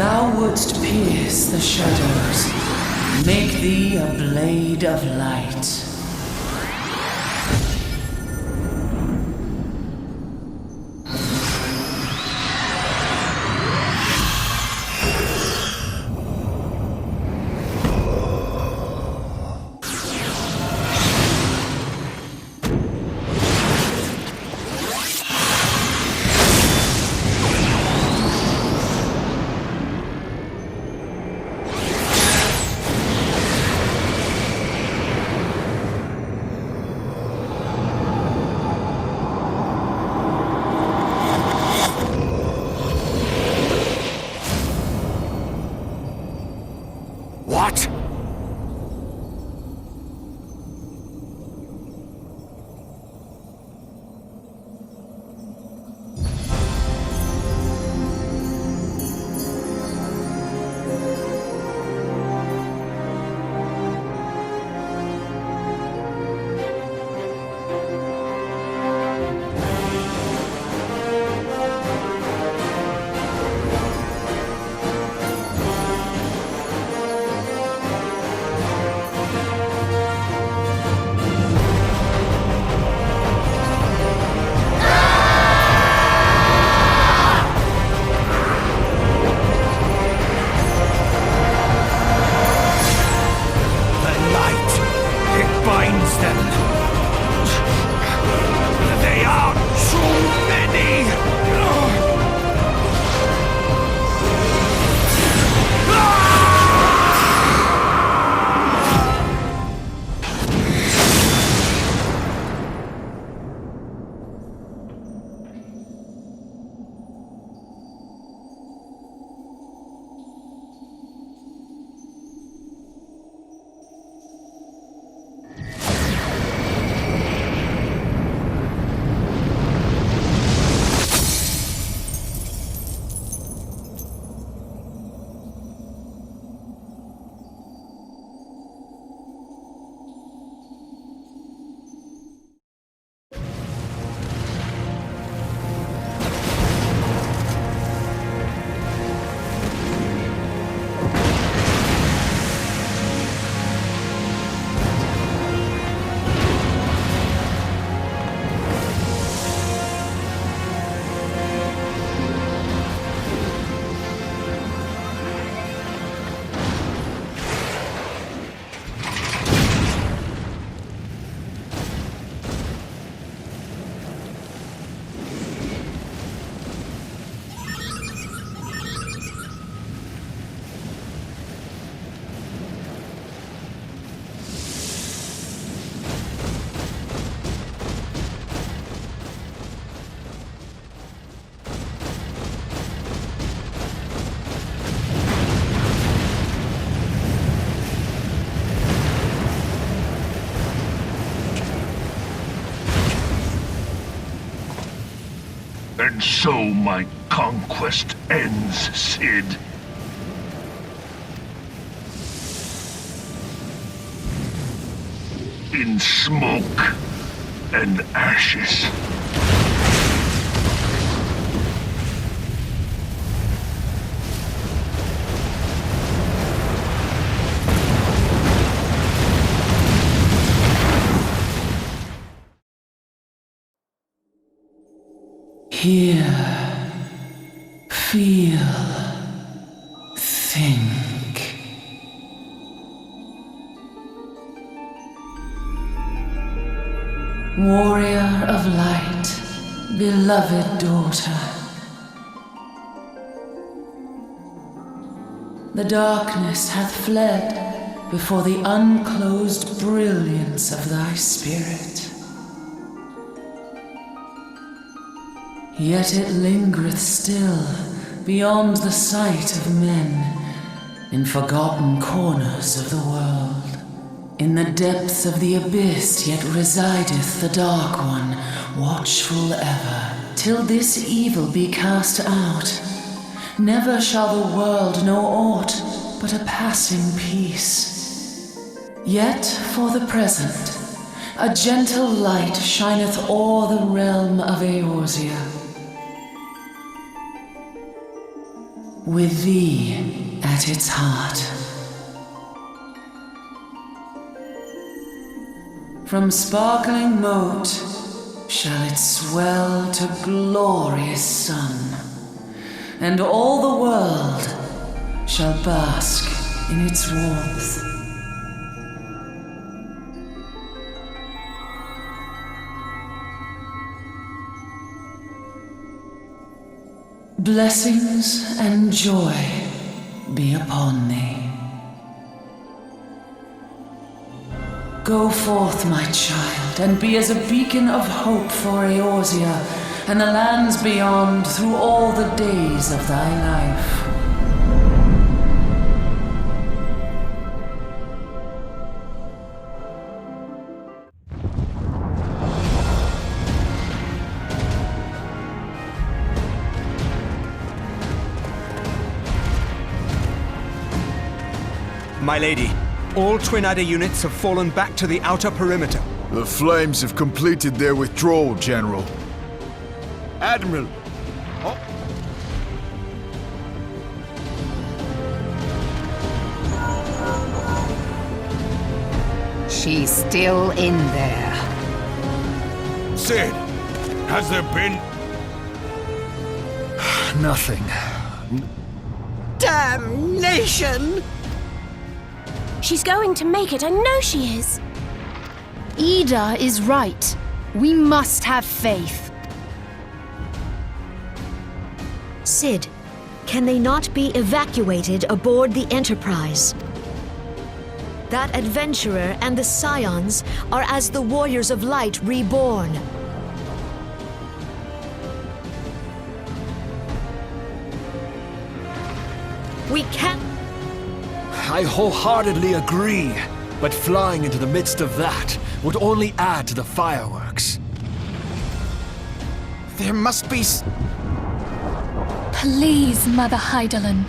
Thou wouldst pierce the shadows, make thee a blade of light. What? They are too many! And so my conquest ends, Cid. In smoke and ashes. Hear, feel, think. Warrior of light, beloved daughter. The darkness hath fled before the unclosed brilliance of thy spirit. Yet it lingereth still beyond the sight of men, in forgotten corners of the world. In the depths of the abyss yet resideth the Dark One, watchful ever, till this evil be cast out. Never shall the world know aught but a passing peace. Yet for the present, a gentle light shineth o'er the realm of Eorzea. with thee at its heart. From sparkling moat shall it swell to glorious sun, and all the world shall bask in its warmth. Blessings and joy be upon thee. Go forth, my child, and be as a beacon of hope for Eorzea and the lands beyond through all the days of thy life. My lady, all Twin Adder units have fallen back to the outer perimeter. The Flames have completed their withdrawal, General. Admiral! Oh. She's still in there. Cid, has there been... Nothing. Damnation! She's going to make it, I know she is. Ida is right. We must have faith. Cid, can they not be evacuated aboard the Enterprise? That adventurer and the Scions are as the Warriors of Light reborn. We can't... I wholeheartedly agree, but flying into the midst of that would only add to the fireworks. There must be... Please, Mother Hydaelyn.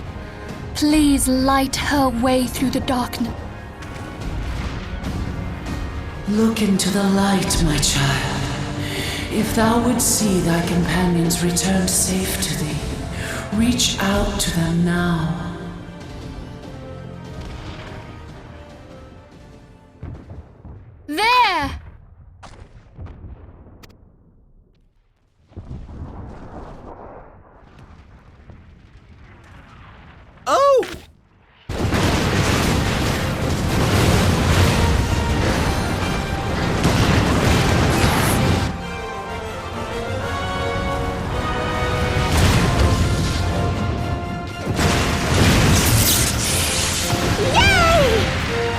Please light her way through the darkness. Look into the light, my child. If thou would see thy companions returned safe to thee, reach out to them now. There! Oh!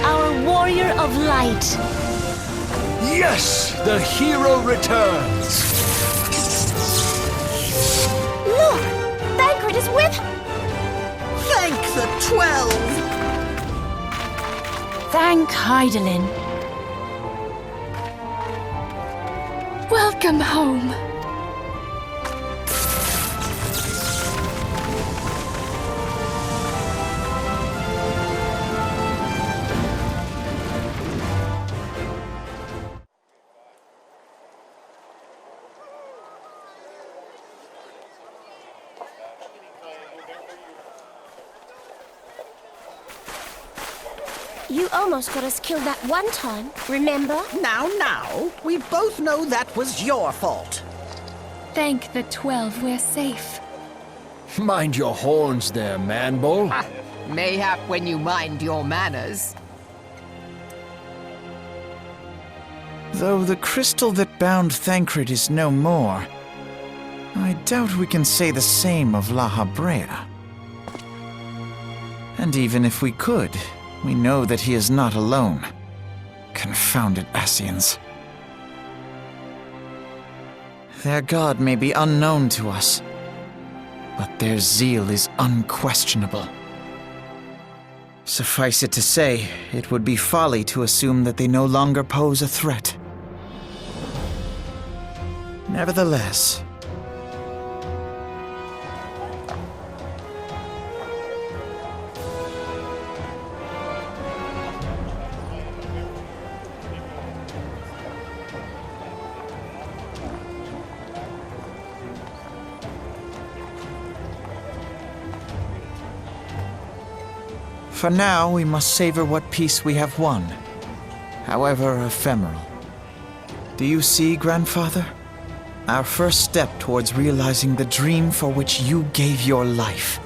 Our Warrior of Light. Yes! The hero returns! Look! Thancred is with... Thank the 12! Thank Hydaelyn. Welcome home. You almost got us killed that one time, remember? Now, we both know that was your fault. Thank the 12 we're safe. Mind your horns there, Manbull. Mayhap when you mind your manners. Though the crystal that bound Thancred is no more, I doubt we can say the same of La Habrea. And even if we could, we know that he is not alone. Confounded Ascians. Their god may be unknown to us, but their zeal is unquestionable. Suffice it to say, it would be folly to assume that they no longer pose a threat. Nevertheless, For now, we must savor what peace we have won, however ephemeral. Do you see, Grandfather? Our first step towards realizing the dream for which you gave your life.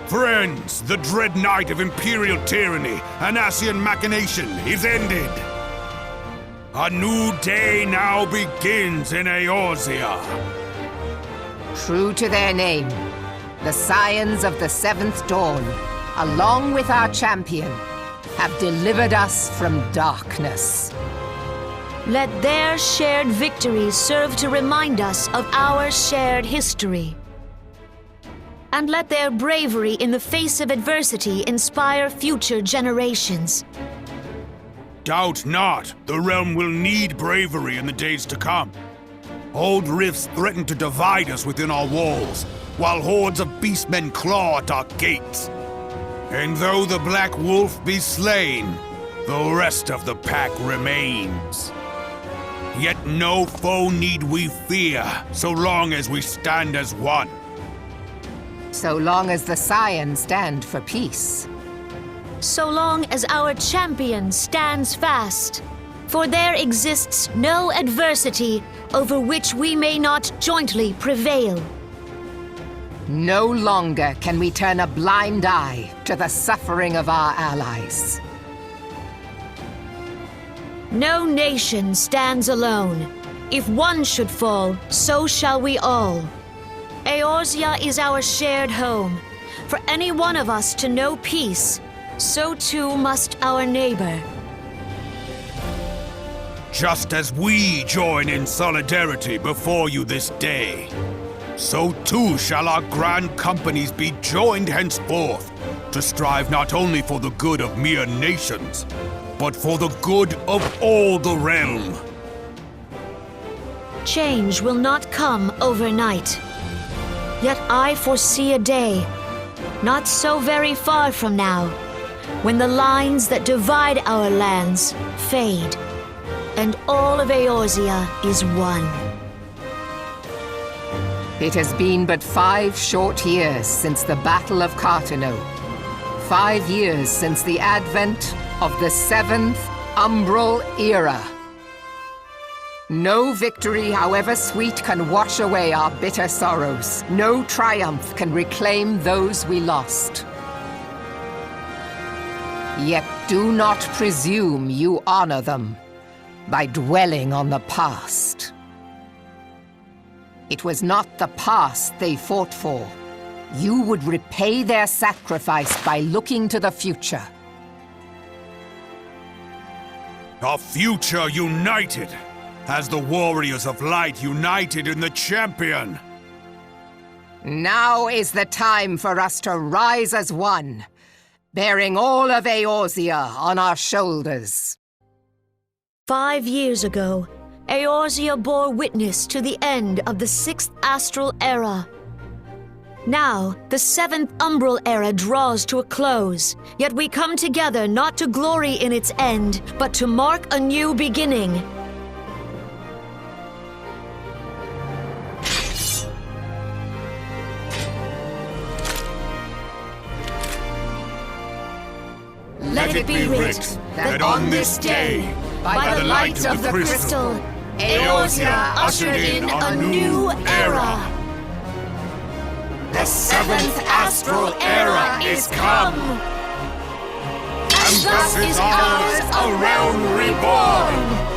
Friends, the dread night of Imperial tyranny and Ascian machination is ended. A new day now begins in Eorzea. True to their name, the Scions of the Seventh Dawn, along with our champion, have delivered us from darkness. Let their shared victories serve to remind us of our shared history. And let their bravery in the face of adversity inspire future generations. Doubt not, the realm will need bravery in the days to come. Old rifts threaten to divide us within our walls, while hordes of beastmen claw at our gates. And though the Black Wolf be slain, the rest of the pack remains. Yet no foe need we fear, so long as we stand as one. So long as the Scions stand for peace. So long as our champion stands fast. For there exists no adversity over which we may not jointly prevail. No longer can we turn a blind eye to the suffering of our allies. No nation stands alone. If one should fall, so shall we all. Eorzea is our shared home. For any one of us to know peace, so too must our neighbor. Just as we join in solidarity before you this day, so too shall our grand companies be joined henceforth to strive not only for the good of mere nations, but for the good of all the realm. Change will not come overnight. Yet I foresee a day, not so very far from now, when the lines that divide our lands fade, and all of Eorzea is one. It has been but 5 short years since the Battle of Carteneau. 5 years since the advent of the 7th Umbral Era. No victory, however sweet, can wash away our bitter sorrows. No triumph can reclaim those we lost. Yet do not presume you honor them by dwelling on the past. It was not the past they fought for. You would repay their sacrifice by looking to the future. A future united, as the warriors of light united in the champion. Now is the time for us to rise as one, bearing all of Eorzea on our shoulders. 5 years ago, Eorzea bore witness to the end of the 6th Astral Era. Now, the 7th Umbral Era draws to a close, yet we come together not to glory in its end, but to mark a new beginning. Let it be writ that on this day, by the light of the crystal, Eorzea ushered in a new era. The 7th Astral Era is come! And thus is ours a realm reborn!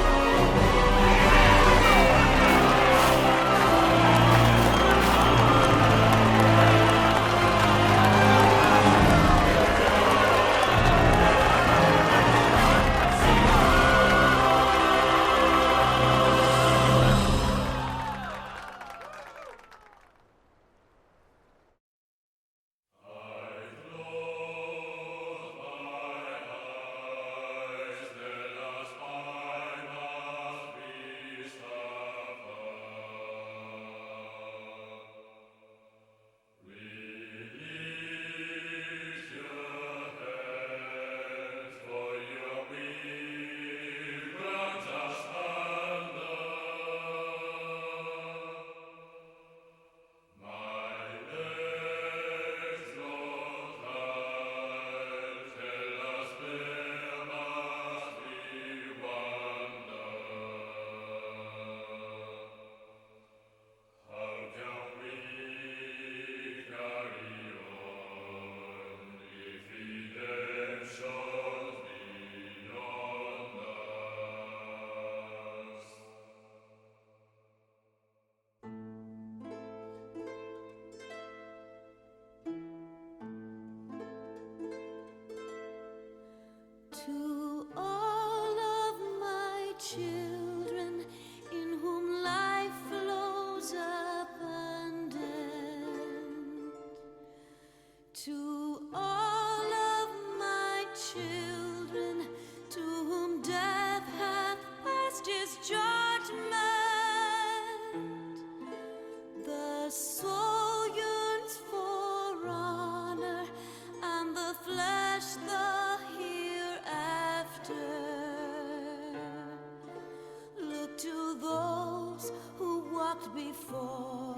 before,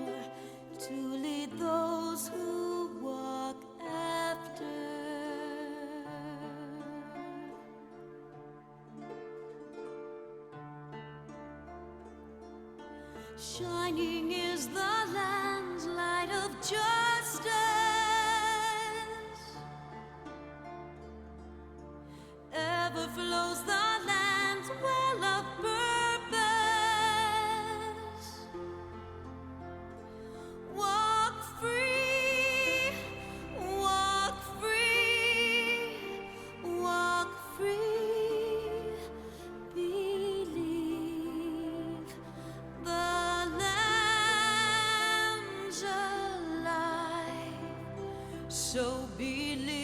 to lead those who walk after. Shining is the land's light of justice. Ever flows the land's well of purpose. Walk free, walk free, walk free. Believe the lamb's alive. So believe.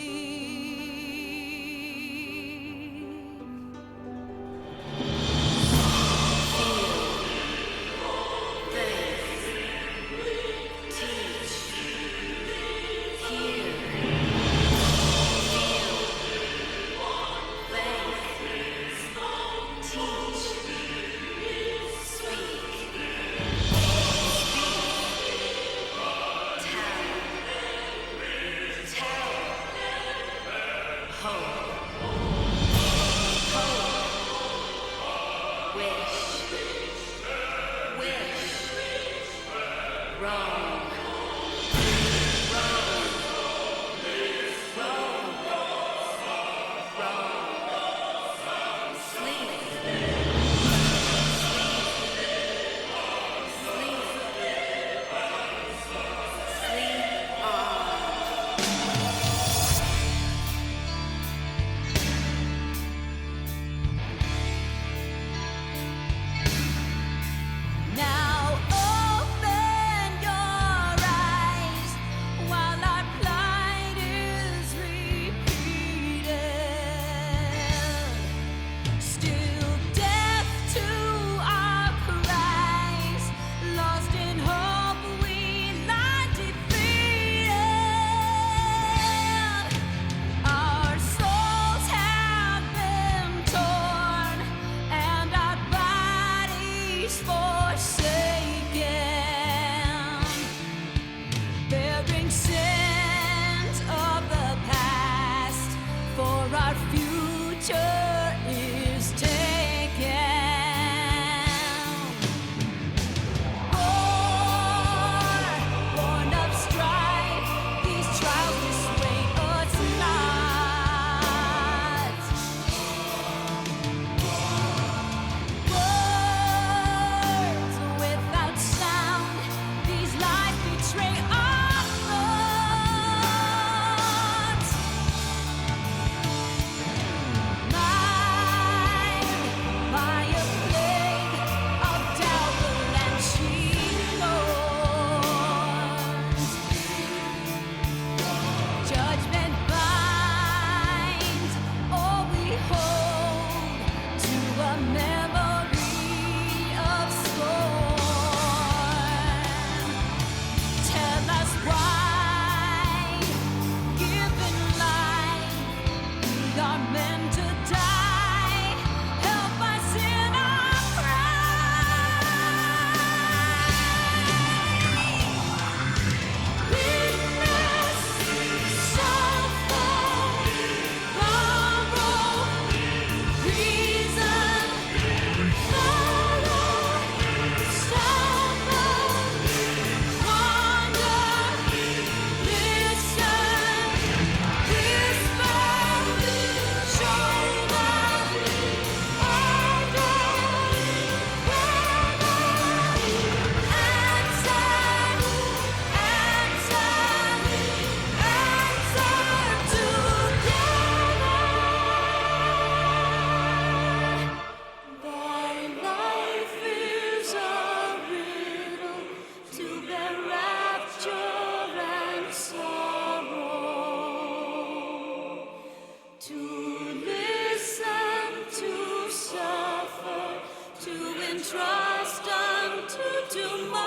Trust unto tomorrow.